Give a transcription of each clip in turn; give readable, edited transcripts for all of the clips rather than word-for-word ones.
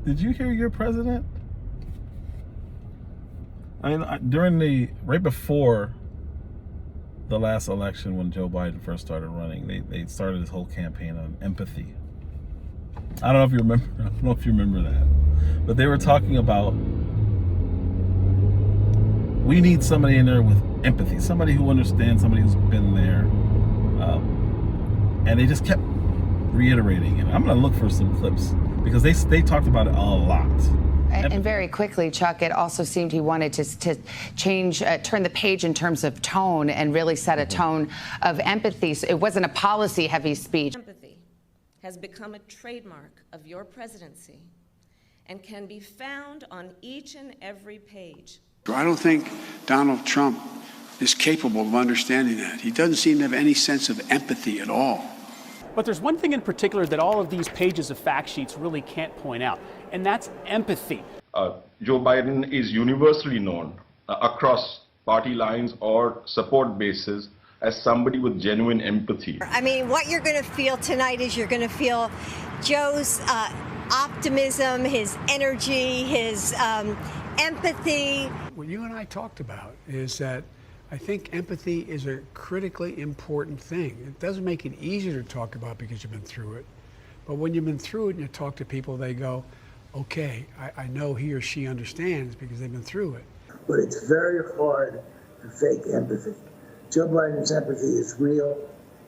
Did you hear your president? I mean, right before the last election, when Joe Biden first started running, they started this whole campaign on empathy. I don't know if you remember. I don't know if you remember that, but they were talking about we need somebody in there with empathy, somebody who understands, somebody who's been there, and they just kept reiterating it. I'm going to look for some clips because they talked about it a lot. And very quickly, Chuck, it also seemed he wanted to change, turn the page in terms of tone and really set a tone of empathy. So it wasn't a policy-heavy speech. Empathy has become a trademark of your presidency and can be found on each and every page. I don't think Donald Trump is capable of understanding that. He doesn't seem to have any sense of empathy at all. But there's one thing in particular that all of these pages of fact sheets really can't point out, and that's empathy. Joe Biden is universally known across party lines or support bases as somebody with genuine empathy. I mean, what you're going to feel tonight is you're going to feel Joe's optimism, his energy, his empathy. What you and I talked about is that I think empathy is a critically important thing. It doesn't make it easier to talk about because you've been through it. But when you've been through it and you talk to people, they go, okay, I know he or she understands because they've been through it. But it's very hard to fake empathy. Joe Biden's empathy is real.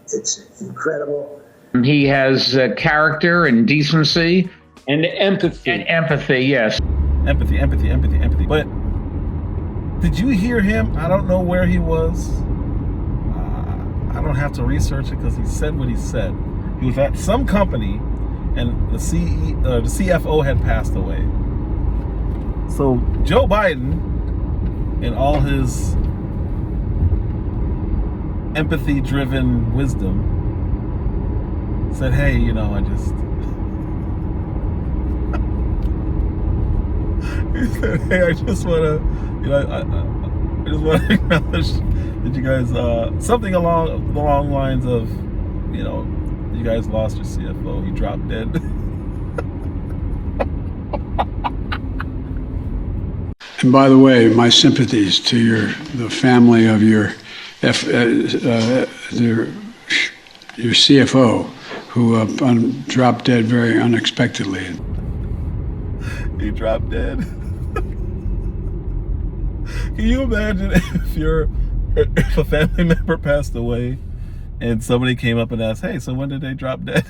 It's incredible. He has character and decency. And empathy. And empathy, yes. Empathy. But did you hear him? I don't know where he was. I don't have to research it because he said what he said. He was at some company and the CFO had passed away. So Joe Biden, in all his empathy-driven wisdom, said, hey, he said, hey, I just want to, I just want to acknowledge that you guys, something along the long lines of, you guys lost your CFO. He dropped dead. And by the way, my sympathies to the family of your CFO, who dropped dead very unexpectedly. He dropped dead. Can you imagine if a family member passed away and somebody came up and asked, hey, so when did they drop dead?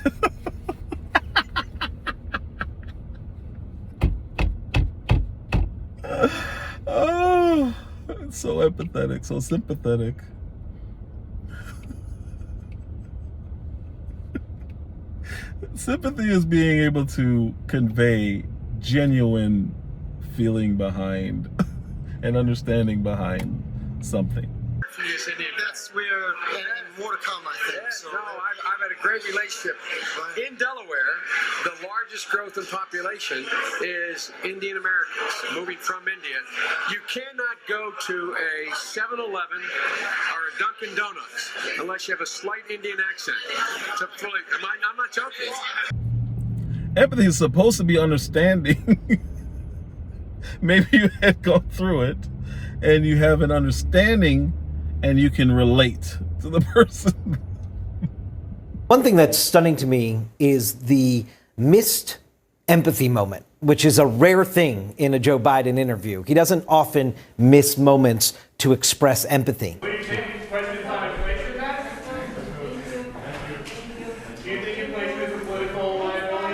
Oh, it's so empathetic, so sympathetic. Sympathy is being able to convey genuine feeling behind and understanding behind something. That's where, and more to come, I think. So, no, I've had a great relationship. In Delaware, the largest growth in population is Indian Americans moving from India. You cannot go to a 7-Eleven or a Dunkin' Donuts unless you have a slight Indian accent. I'm not joking. Empathy is supposed to be understanding. Maybe you had gone through it and you have an understanding and you can relate to the person. One thing that's stunning to me is the missed empathy moment, which is a rare thing in a Joe Biden interview. He doesn't often miss moments to express empathy. Will you take President Biden's place with that? Do you think you place him as a political liability?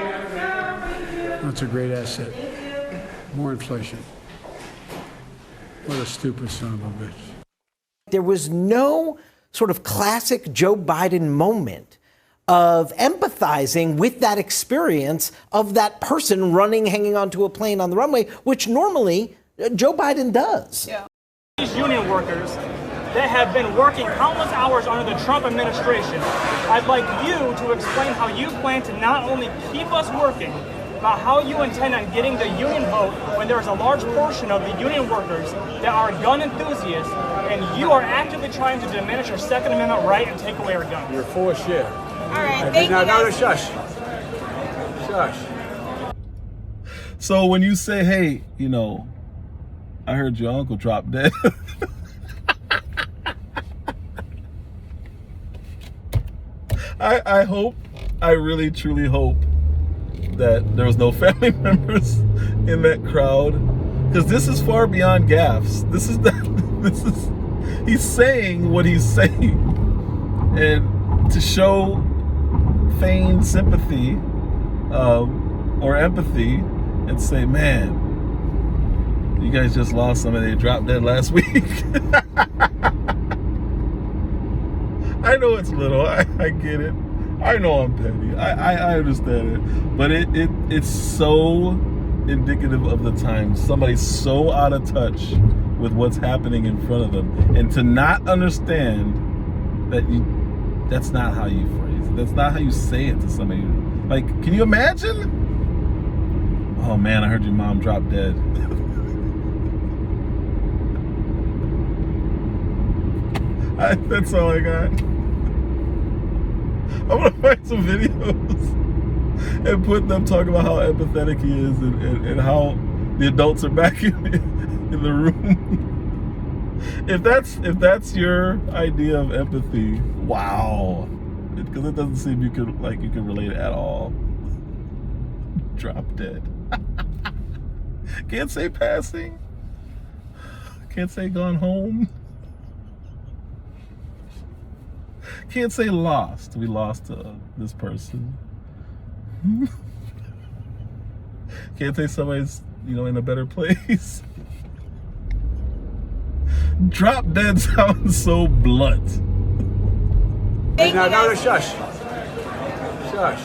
That's a great asset. More inflation. What a stupid son of a bitch. There was no sort of classic Joe Biden moment of empathizing with that experience of that person running, hanging onto a plane on the runway, which normally Joe Biden does. Yeah. These union workers that have been working countless hours under the Trump administration, I'd like you to explain how you plan to not only keep us working, but how you intend on getting the union vote when there's a large portion of the union workers that are gun enthusiasts, and you are actively trying to diminish our Second Amendment right and take away our guns. You're full of shit. All right, thank you. No, shush. Shush. So when you say, hey, you know, I heard your uncle drop dead. I hope, I really truly hope that there was no family members in that crowd, because this is far beyond gaffes. This is he's saying what he's saying, and to show feigned sympathy or empathy and say, man, you guys just lost somebody, they dropped dead last week. I know it's little, I get it. I know I'm petty. I understand it. But it's so indicative of the time. Somebody's so out of touch with what's happening in front of them. And to not understand that that's not how you phrase it. That's not how you say it to somebody. Like, can you imagine? Oh man, I heard your mom drop dead. That's all I got. I'm gonna find some videos and put them talking about how empathetic he is and how the adults are back in the room. If that's your idea of empathy, wow. Because it doesn't seem you can relate at all. Drop dead. Can't say passing. Can't say gone home. Can't say lost. We lost this person. Can't say somebody's, in a better place. Drop dead sounds so blunt. Now, shush. Shush.